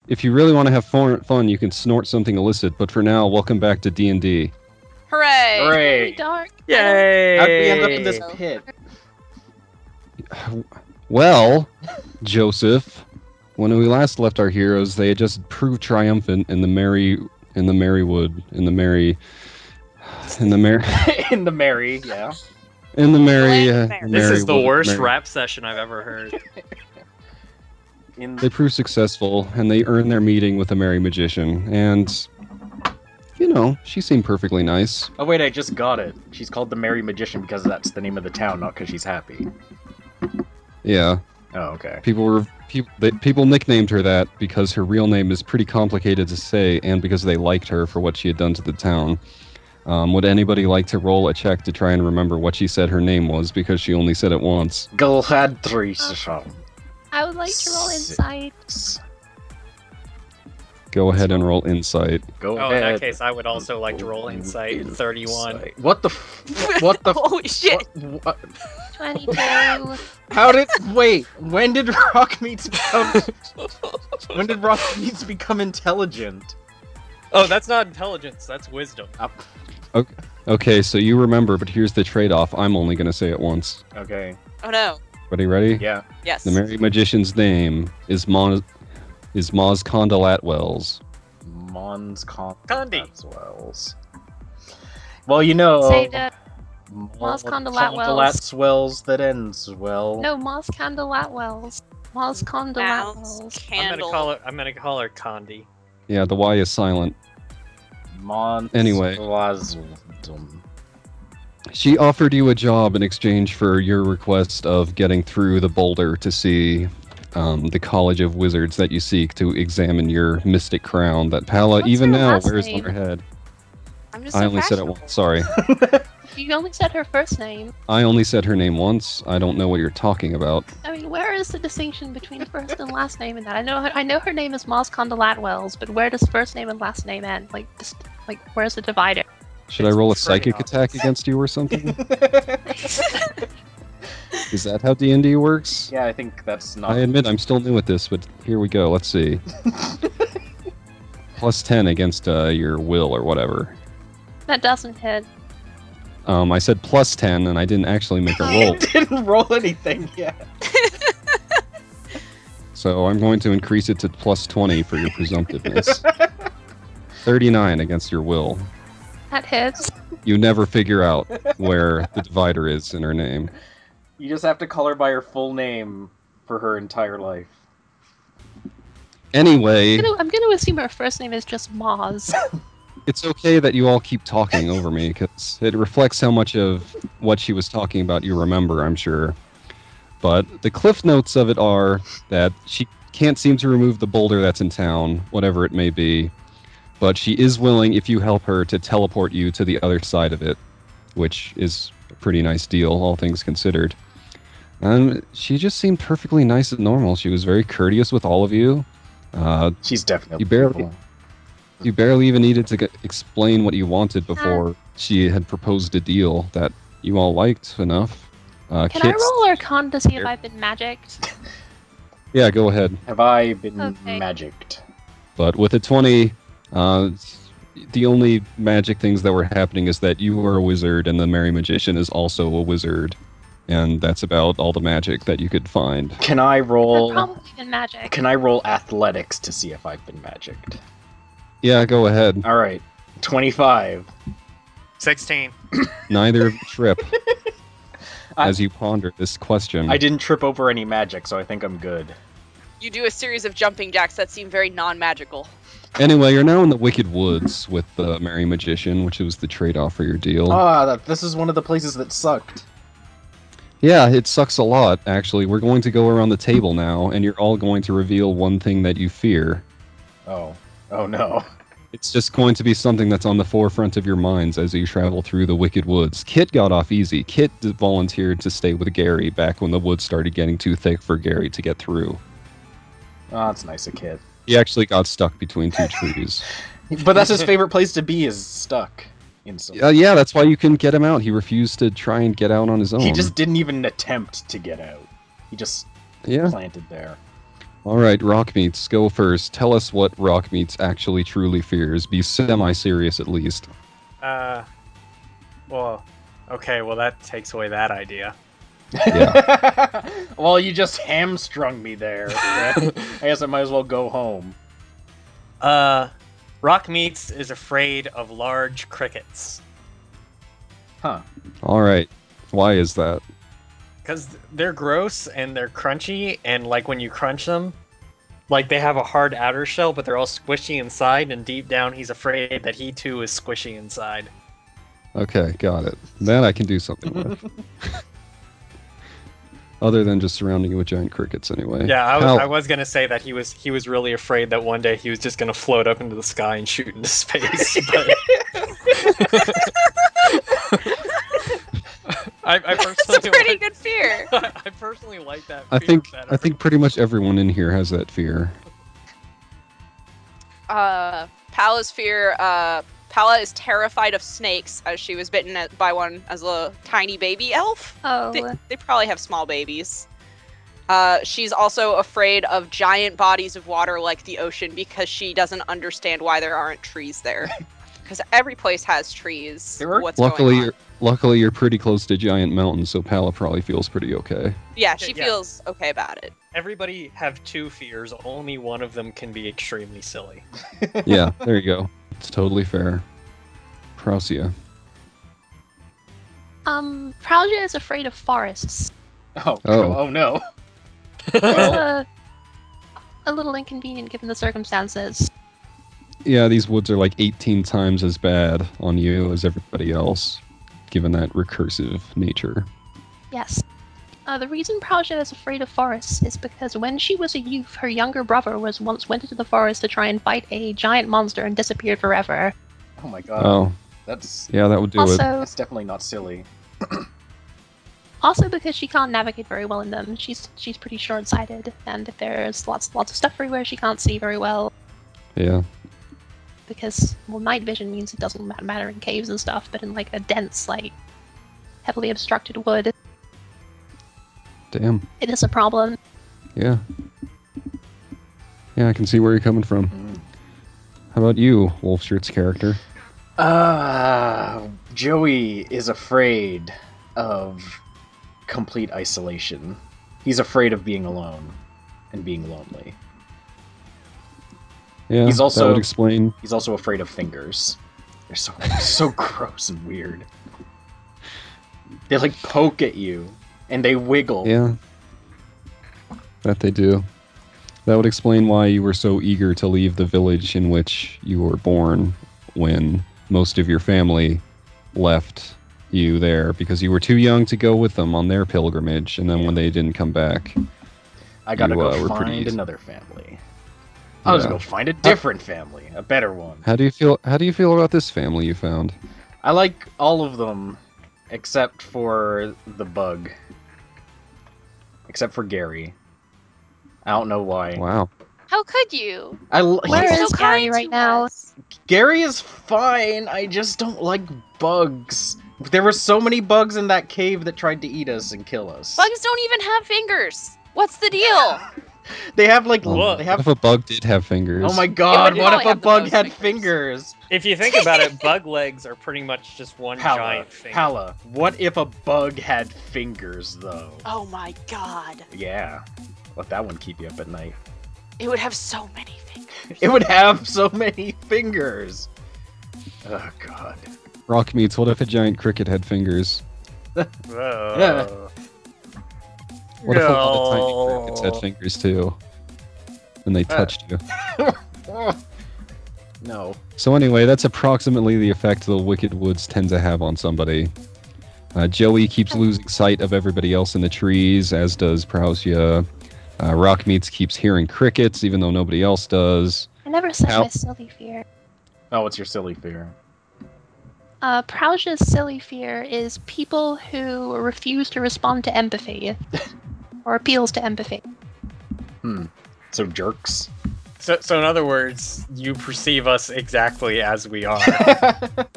If you really want to have fun, you can snort something illicit. But for now, welcome back to D&D. Hooray! Hooray! Dark. Yay! How'd we end up in this pit? Well, Joseph, when we last left our heroes, they had just proved triumphant in the merry, yeah. In the merry. This is the worst rap session I've ever heard. They proved successful, and they earned their meeting with the merry magician, and, you know, she seemed perfectly nice. Oh wait, I just got it. She's called the Merry Magician because that's the name of the town, not because she's happy. Yeah. Oh, okay. People nicknamed her that because her real name is pretty complicated to say, and because they liked her for what she had done to the town. Would anybody like to roll a check to try and remember what she said her name was, because she only said it once? Gharbad. I would like to roll insight. Go ahead and roll insight. Go Oh, ahead. in that case, I would also like to roll insight. 31. What the? What the? Oh shit! What? 22. How did? Wait. When did Rockmeats become? When did Rockmeats become intelligent? Oh, that's not intelligence. That's wisdom. Okay, so you remember, but here's the trade-off. I'm only going to say it once. Okay. Oh no. Everybody ready? Yeah. Yes. The Merry Magician's name is Maz Condolatwells. Condolatwells. Well, you know. Say that. Maz Condolatwells. Wells that ends well. No, Maz Condolatwells. Maz Condolatwells. I'm gonna call her Condi. Yeah, the Y is silent. Anyway. She offered you a job in exchange for your request of getting through the boulder to see the College of Wizards that you seek to examine your mystic crown that Palla even now wears on her head. I only said it once, sorry. You only said her first name. I only said her name once. I don't know what you're talking about. I mean, where is the distinction between first and last name in that? I know her name is Maz Condolatwells, but where does first name and last name end? Like where's the divider? Should I roll a psychic attack against you or something? Is that how D&D works? Yeah, I think that's not... I admit I'm still new at this, but here we go. Let's see. Plus 10 against your will or whatever. That doesn't hit. I said plus 10, and I didn't actually make a roll. I didn't roll anything yet. So I'm going to increase it to plus 20 for your presumptiveness. 39 against your will. That hits. You never figure out where the divider is in her name. You just have to call her by her full name for her entire life. Anyway... I'm gonna assume her first name is just Maz. It's okay that you all keep talking over me, because it reflects how much of what she was talking about you remember, I'm sure. But the cliff notes of it are that she can't seem to remove the boulder that's in town, whatever it may be. But she is willing, if you help her, to teleport you to the other side of it, which is a pretty nice deal, all things considered. And she just seemed perfectly nice and normal. She was very courteous with all of you. She's definitely... You barely even needed to explain what you wanted before she had proposed a deal that you all liked enough. Can I roll Arcana to see if I've been magicked? Yeah, go ahead. Have I been magicked? But with a 20, the only magic things that were happening is that you were a wizard and the Merry Magician is also a wizard. And that's about all the magic that you could find. Can I roll... I've probably been magic. Can I roll athletics to see if I've been magicked? Yeah, go ahead. Alright. 25. 16. Neither trip. As you ponder this question. I didn't trip over any magic, so I think I'm good. You do a series of jumping jacks that seem very non-magical. Anyway, you're now in the Wicked Woods with the Merry Magician, which was the trade-off for your deal. This is one of the places that sucked. Yeah, it sucks a lot, actually. We're going to go around the table now, and you're all going to reveal one thing that you fear. Oh. Oh no. It's just going to be something that's on the forefront of your minds as you travel through the Wicked Woods. Kit got off easy. Kit volunteered to stay with Gary back when the woods started getting too thick for Gary to get through. Oh, that's nice of Kit. He actually got stuck between two trees. But that's his favorite place to be, is stuck. Yeah, that's why you couldn't get him out. He refused to try and get out on his own. He just didn't even attempt to get out. He just planted there. All right, Rockmeats, go first. Tell us what Rockmeats actually truly fears. Be semi-serious at least. Well, okay, well that takes away that idea. Yeah. Well, you just hamstrung me there. I guess I might as well go home. Rockmeats is afraid of large crickets. Huh. All right. Why is that? Because they're gross and they're crunchy, and like when you crunch them, like they have a hard outer shell, but they're all squishy inside, and deep down he's afraid that he too is squishy inside. Okay, got it. That I can do something with. Other than just surrounding you with giant crickets, anyway. Yeah, How- I was gonna say that he was really afraid that one day he was just gonna float up into the sky and shoot into space. But I personally That's a pretty good fear. I personally like that. I fear think better. pretty much everyone in here has that fear. Palla's fear. Palla is terrified of snakes, as she was bitten by one as a tiny baby elf. Oh, They probably have small babies. She's also afraid of giant bodies of water like the ocean because she doesn't understand why there aren't trees there. Because every place has trees. There are- What's going on? Luckily, you're pretty close to giant mountains, so Palla probably feels pretty okay. Yeah, she Yeah. feels okay about it. Everybody have two fears. Only one of them can be extremely silly. Yeah, there you go. It's totally fair. Prausia. Pralgia is afraid of forests. Oh, Oh. oh no. It's a little inconvenient given the circumstances. Yeah, these woods are like 18 times as bad on you as everybody else, given that recursive nature. Yes. The reason Pralgia is afraid of forests is because when she was a youth, her younger brother went into the forest to try and fight a giant monster and disappeared forever. Oh my god. Oh, That's yeah, that would do it. that's definitely not silly. Also because she can't navigate very well in them. She's pretty short-sighted, and if there's lots of stuff everywhere, she can't see very well. Yeah. Because, well, night vision means it doesn't matter in caves and stuff, but in like a dense, like, heavily obstructed wood, Damn. it is a problem. Yeah. Yeah, I can see where you're coming from. How about you, Wolfshirt's character? Joey is afraid of complete isolation. He's afraid of being alone and being lonely. Yeah, He's also- that would explain. He's also afraid of fingers. They're so gross and weird. They like poke at you and they wiggle. Yeah. That they do. That would explain why you were so eager to leave the village in which you were born when most of your family left you there because you were too young to go with them on their pilgrimage, and then when they didn't come back, I gotta You, go were pretty find easy. another family. I was Yeah. gonna go find a different family, a better one. How do you feel about this family you found? I like all of them except for the bug. Except for Gary. I don't know why. Wow. How could you? Where He's is so Gary kind right to now? us. Gary is fine. I just don't like bugs. There were so many bugs in that cave that tried to eat us and kill us. Bugs don't even have fingers. What's the deal? They have like What? they What have. if a bug did have fingers? Oh my god! would What if probably a have the bug most had fingers. fingers? If you think about it, bug legs are pretty much just one Palla, giant finger. Palla. What if a bug had fingers though? Oh my god. Yeah. Let that one keep you up at night. It would have so many fingers. It would have so many fingers. Oh god. Rockmeats, what if a giant cricket had fingers? Whoa. What if a lot of tiny crickets had fingers too? And they touched you. No. So anyway, that's approximately the effect the Wicked Woods tend to have on somebody. Joey keeps losing sight of everybody else in the trees, as does Prausia. Rockmeats keeps hearing crickets, even though nobody else does. I never said How- my silly fear. Oh, what's your silly fear? Pralgia's silly fear is people who refuse to respond to empathy. Or appeals to empathy. So jerks. So in other words, you perceive us exactly as we are.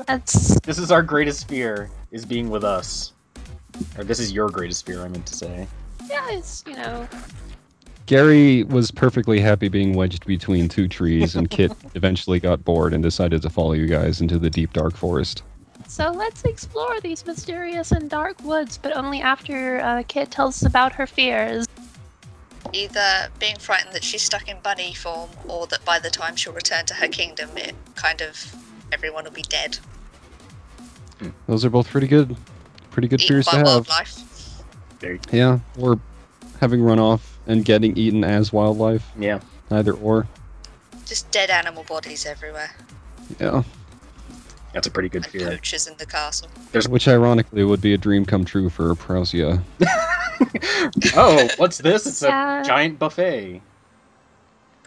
That's This is our greatest fear, is being with us. Or this is your greatest fear, I meant to say. yeah, it's Gary was perfectly happy being wedged between two trees, and Kit eventually got bored and decided to follow you guys into the deep, dark forest. So let's explore these mysterious and dark woods, but only after Kit tells us about her fears. Either being frightened that she's stuck in bunny form, or that by the time she'll return to her kingdom, everyone will be dead. Those are both pretty good Eaten fears by to have. wildlife. Yeah, or having run off and getting eaten as wildlife. Yeah. Either or. Just dead animal bodies everywhere. Yeah. That's a pretty good And fear. poachers in the castle. Which ironically would be a dream come true for Paranoia. Oh, what's this? It's a Yeah. giant buffet.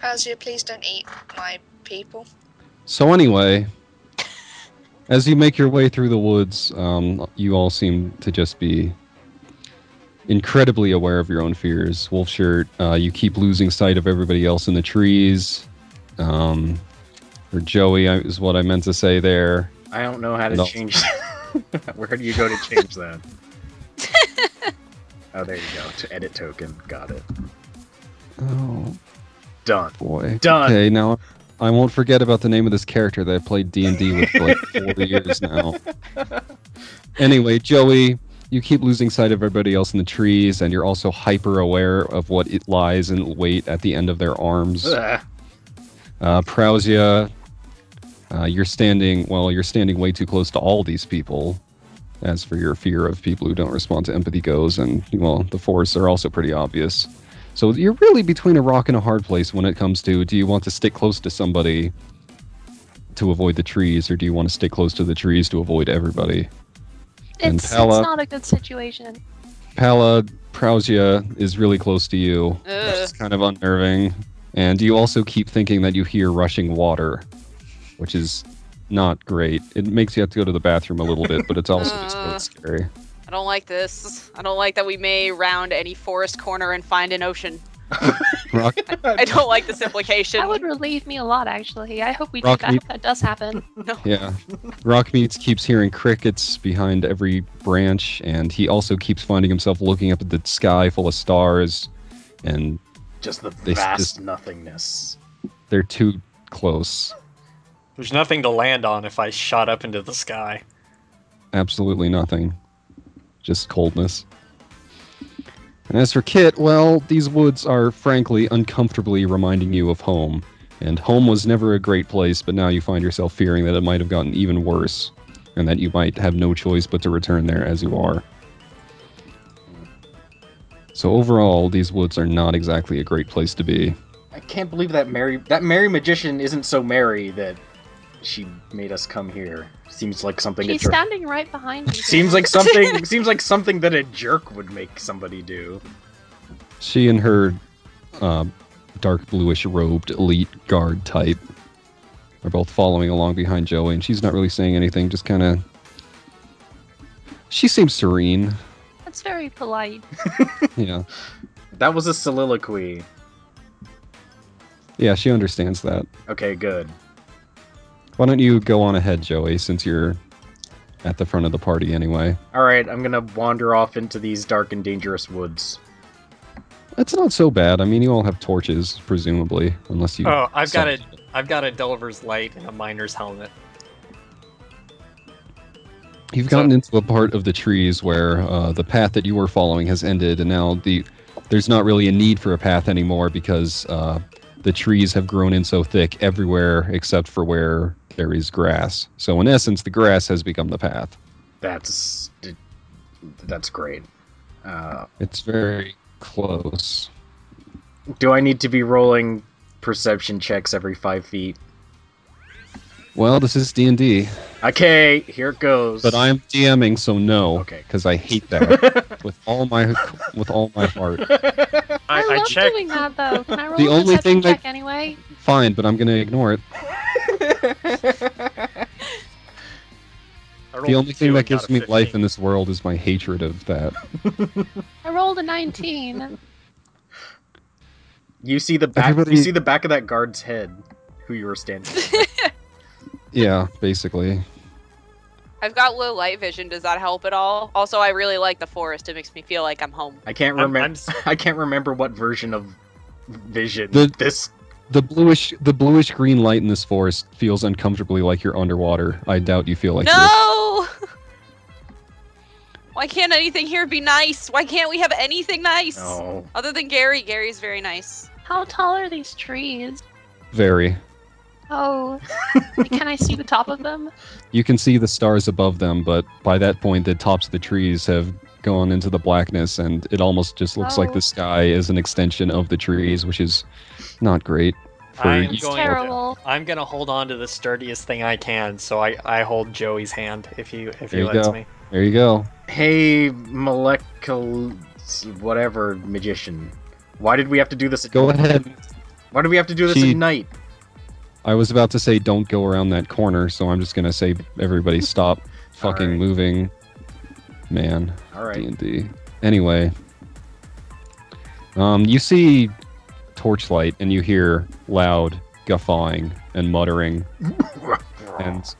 Pauzia, please don't eat my people. So anyway, as you make your way through the woods, you all seem to just be incredibly aware of your own fears. Wolfshirt, you keep losing sight of everybody else in the trees. Or Joey is what I meant to say there. I don't know how to No. change that. Where do you go to change that? Oh, there you go. To edit token. Got it. Oh Done. boy. Done. Okay, now I won't forget about the name of this character that I played D&D with for like 4 years now. Anyway, Joey, you keep losing sight of everybody else in the trees, and you're also hyper aware of what it lies in wait at the end of their arms. Ugh. Paranoia, you're standing way too close to all these people. As for your fear of people who don't respond to empathy goes, and, well, the forests are also pretty obvious. So you're really between a rock and a hard place when it comes to, do you want to stick close to somebody to avoid the trees, or do you want to stick close to the trees to avoid everybody? And It's Palla- not a good situation. Palla, Paranoia is really close to you, which Ugh. is kind of unnerving. And you also keep thinking that you hear rushing water, which is not great. It makes you have to go to the bathroom a little bit, but it's also just really scary. I don't like this. I don't like that we may round any forest corner and find an ocean. Rock, I don't like this implication. That would relieve me a lot, actually. I hope I Rock hope meat. that does happen. No. yeah. Rockmeats keeps hearing crickets behind every branch, and he also keeps finding himself looking up at the sky full of stars, and Just the They vast just- nothingness. they're too close. There's nothing to land on if I shot up into the sky. Absolutely nothing. Just coldness. And as for Kit, well, these woods are frankly uncomfortably reminding you of home. And home was never a great place, but now you find yourself fearing that it might have gotten even worse, and that you might have no choice but to return there as you are. So overall, these woods are not exactly a great place to be. I can't believe that merry magician isn't so merry that she made us come here. Seems like something She's standing right behind me. seems like something that a jerk would make somebody do. She and her dark bluish robed elite guard type are both following along behind Joey, and she's not really saying anything, just kind of... She seems serene. That's very polite. Yeah. That was a soliloquy. Yeah, she understands that. Okay, good. Why don't you go on ahead, Joey, since you're at the front of the party anyway? Alright, I'm gonna wander off into these dark and dangerous woods. It's not so bad. I mean, you all have torches, presumably, unless you... Oh, I've got a Delver's light and a miner's helmet. You've gotten into a part of the trees where the path that you were following has ended, and now there's not really a need for a path anymore because the trees have grown in so thick everywhere except for where there is grass. So in essence, the grass has become the path. That's great. It's very close. Do I need to be rolling perception checks every 5 feet? Well, this is D&D, Okay, here it goes. but I'm DMing, so no, Okay. because I hate that with all my heart. I love checked. doing that, though. Can I roll The a only perception thing that- check anyway? Fine, but I'm going to ignore it. I rolled The only a thing 2 that and got gives a me 15. life in this world is my hatred of that. I rolled a 19. You see the back. Everybody- You see the back of that guard's head, who you were standing. with. Yeah, basically. I've got low light vision. Does that help at all? Also, I really like the forest. It makes me feel like I'm home. I can't I'm- remember. I'm s- I can't remember what version of vision. The bluish green light in this forest feels uncomfortably like you're underwater. I doubt you feel like this. No! Why can't anything here be nice? Why can't we have anything nice? No. Other than Gary. Gary's very nice. How tall are these trees? Very. Oh, can I see the top of them? You can see the stars above them, but by that point, the tops of the trees have gone into the blackness, and it almost just looks like Oh. the sky is an extension of the trees, which is not great. I'm It's going terrible. I'm gonna hold on to the sturdiest thing I can, so I hold Joey's hand if he There you lets go. me. There you go. Hey, molecular whatever magician. Why did we have to do this? Go ahead. Why do we have to do this She- at night? I was about to say don't go around that corner, so I'm just gonna say everybody stop fucking Alright. moving. Man, All right. D&D. Anyway, you see torchlight and you hear loud guffawing and muttering, and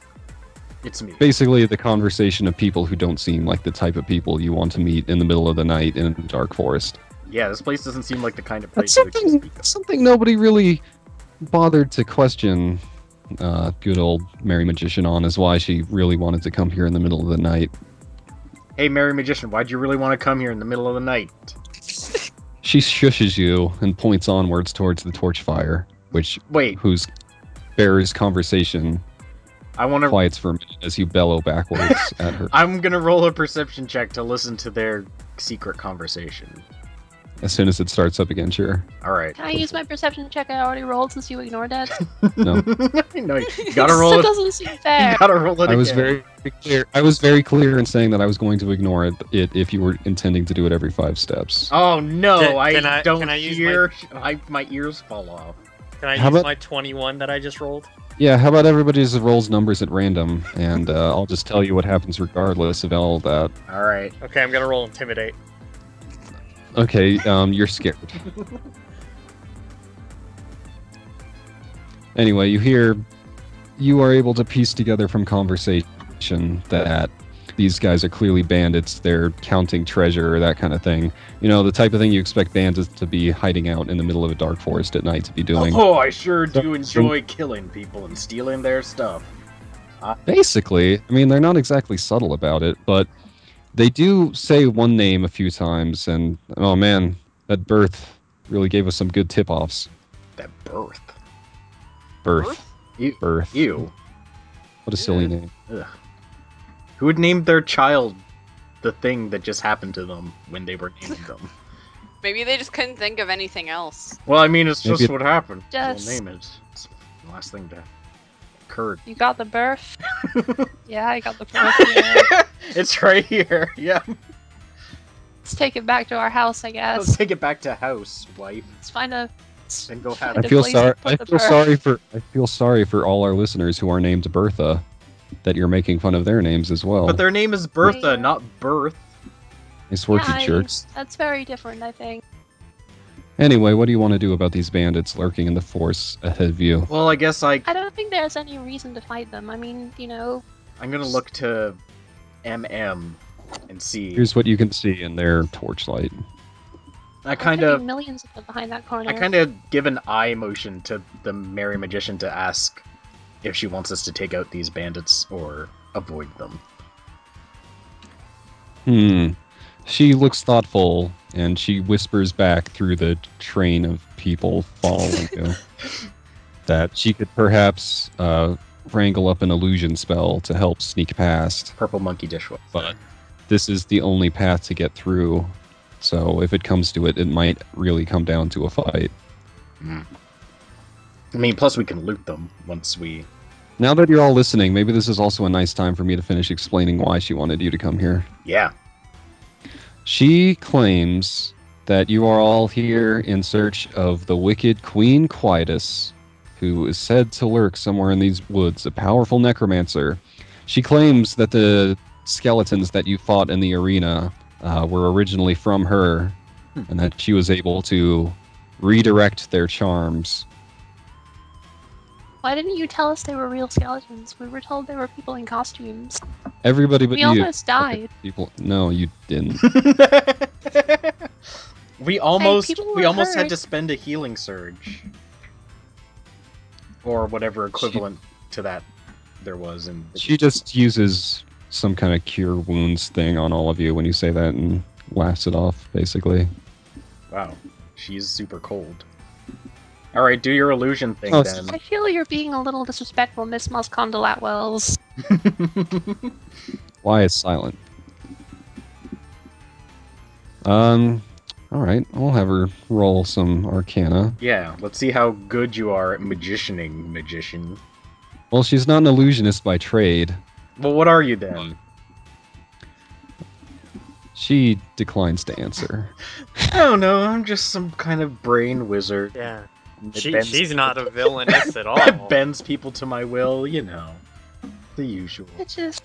It's me. basically the conversation of people who don't seem like the type of people you want to meet in the middle of the night in a dark forest. Yeah, this place doesn't seem like the kind of That's place you would speak. something nobody really bothered to question. Good old Mary Magician on is why she really wanted to come here in the middle of the night. Hey, Mary Magician, why'd you really want to come here in the middle of the night? She shushes you and points onwards towards the torch fire, Wait, whose bearer's conversation I want to. quiets for a minute as you bellow backwards at her. I'm gonna roll a perception check to listen to their secret conversation. As soon as it starts up again, sure. All right. Can I use my perception check I already rolled since you ignored it? No, No, you gotta roll That it. doesn't seem You fair. gotta roll it I was again. very clear. I was very clear in saying that I was going to ignore it if you were intending to do it every 5 steps. Oh no, Can I I- don't can I use hear. My ears fall off. Can I How use about- my 21 that I just rolled? Yeah, how about everybody just rolls numbers at random, and I'll just tell you what happens regardless of all that. All right. Okay, I'm gonna roll Intimidate. Okay, you're scared. Anyway, you are able to piece together from conversation that these guys are clearly bandits, they're counting treasure or that kind of thing. You know, the type of thing you expect bandits to be hiding out in the middle of a dark forest at night to be doing. Oh, I sure do enjoy killing people and stealing their stuff. Basically, I mean, they're not exactly subtle about it, but they do say one name a few times, and oh man, that birth really gave us some good tip-offs. That birth. Birth. Ew. Birth. Ew. What a silly Yeah. name. Ugh. Who would name their child the thing that just happened to them when they were naming them? Maybe they just couldn't think of anything else. Well, I mean, it's Maybe just it- what happened. Just- We'll name it. It's the last thing that occurred. You got the birth? Yeah, I got the birth. Yeah. It's right here. Yeah. Let's take it back to our house, I Let's guess. take it back to house, wife, Let's find a. and go have I The feel place sorry. to put I the feel birth. sorry for. I feel sorry for all our listeners who are named Bertha, that you're making fun of their names as well. But their name is Bertha, Yeah. not Birth. Nice work, Yeah, you jerks. That's very different, I think. Anyway, what do you want to do about these bandits lurking in the forest ahead of you? Well, I guess I don't think there's any reason to fight them. I mean, you know, I'm gonna look to MM and see. Here's what you can see in their torchlight. I there kind could be of, millions of them behind that corner. I kind of give an eye motion to the Merry Magician to ask if she wants us to take out these bandits or avoid them. She looks thoughtful, and she whispers back through the train of people following you that she could perhaps wrangle up an illusion spell to help sneak past, Purple monkey dishwasher. but this is the only path to get through. So if it comes to it, it might really come down to a fight. I mean, plus we can loot them once we. Now that you're all listening, maybe this is also a nice time for me to finish explaining why she wanted you to come here. Yeah. She claims that you are all here in search of the wicked Queen Quietus, who is said to lurk somewhere in these woods, a powerful necromancer. She claims that the skeletons that you fought in the arena were originally from her, and that she was able to redirect their charms. Why didn't you tell us they were real skeletons? We were told they were people in costumes. Everybody but We you. almost died. People, no, you didn't. We almost people we were almost had hurt. to spend a healing surge. Or whatever equivalent to that there was in She just uses some kind of cure wounds thing on all of you when you say that and laughs it off, basically. Wow. She's super cold. Alright, do your illusion thing Oh, then. I feel you're being a little disrespectful, Miss Mosconda Latwells. Why is silent? Alright, I'll have her roll some arcana. Yeah, let's see how good you are at magicianing, magician. Well, she's not an illusionist by trade. Well, what are you then? She declines to answer. I don't know, I'm just some kind of brain wizard. Yeah. It She's not a villainess at all. It bends people to my will, you know. The usual. It's just.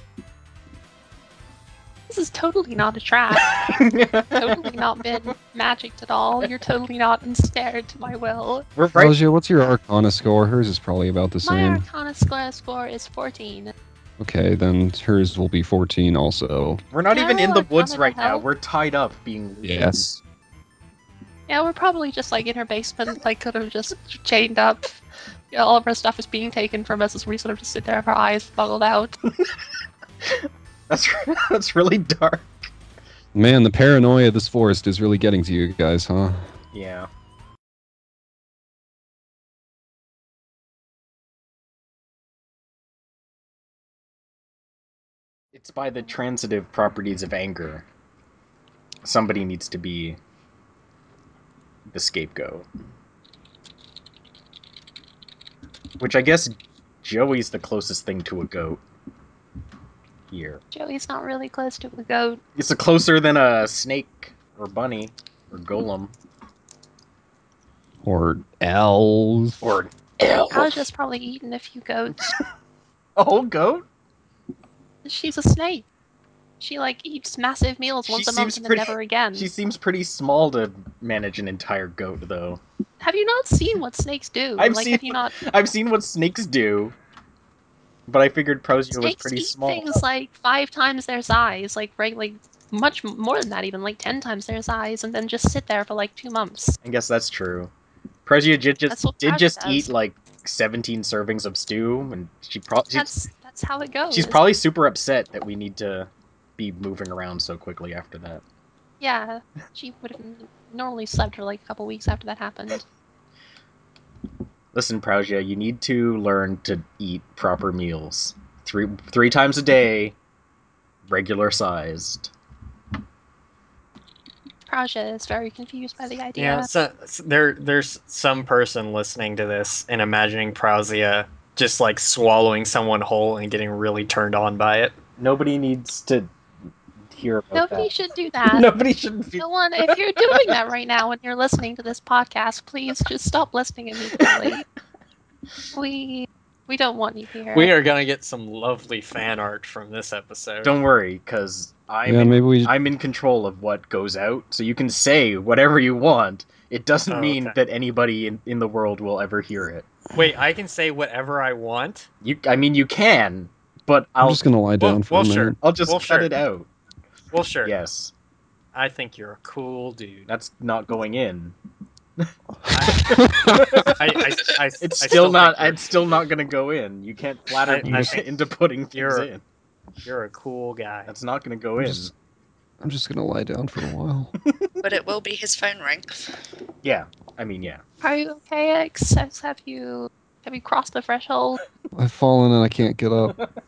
This is totally not a trap. Totally not been magicked at all. You're totally not ensnared to my will. We're right. Rosia, what's your arcana score? Hers is probably about the My same. Arcana score is 14. Okay, then hers will be 14 also. We're not even in the No, woods Arcana right to now. help. We're tied up being Yes. Yeah, we're probably just like in her basement, like could have just chained up. Yeah, all of her stuff is being taken from us as we sort of just sit there with our eyes boggled out. That's really dark. Man, the paranoia of this forest is really getting to you guys, huh? Yeah. It's by the transitive properties of anger. Somebody needs to be the scapegoat. Which I guess Joey's the closest thing to a goat here. Joey's not really close to a goat. It's closer than a snake or bunny or golem Or elves. or an elf. I was just probably eating a few goats. A whole goat? She's a snake. She like eats massive meals She once a seems month and then pretty- never again. She seems pretty small to manage an entire goat, though. Have you not seen what snakes do? I've like, seen have you not? I've seen what snakes do, but I figured Prozio was Snakes pretty eat small. things like 5 times their size, like much more than that, even like 10 times their size, and then just sit there for like 2 months. I guess that's true. Prozio did That's what Prozio just does. eat like 17 servings of stew, and That's how it goes. she's probably super upset that we need to be moving around so quickly after that. Yeah, she would have normally slept for like a couple weeks after that happened. Listen, Prozio, you need to learn to eat proper meals. Three times a day, regular sized. Praja is very confused by the idea. Yeah, so there's some person listening to this and imagining Prozia just like swallowing someone whole and getting really turned on by it. Nobody needs to hear about Nobody that. should do that. Nobody should feel. No one, if you're doing that right now and you're listening to this podcast, please just stop listening immediately. We don't want you here. We are gonna get some lovely fan art from this episode. Don't worry, because Yeah, maybe we. I'm in control of what goes out, so you can say whatever you want. It doesn't Oh, mean okay. that anybody in the world will ever hear it. Wait, I can say whatever I want. I mean, you can, but I'm just gonna lie down for a Wolfshirt. minute. I'll just cut Wolfshirt. it out. Well, sure. Yes, I think you're a cool dude. that's not going in. It's still not. It's still not gonna go in. You can't flatter I me think into putting things you're- in. You're a cool guy. That's not gonna go in. I'm just gonna lie down for a while. But it will be his phone ring. Yeah, I mean, yeah. Are you okay, Ikks? Have you crossed the threshold? I've fallen and I can't get up.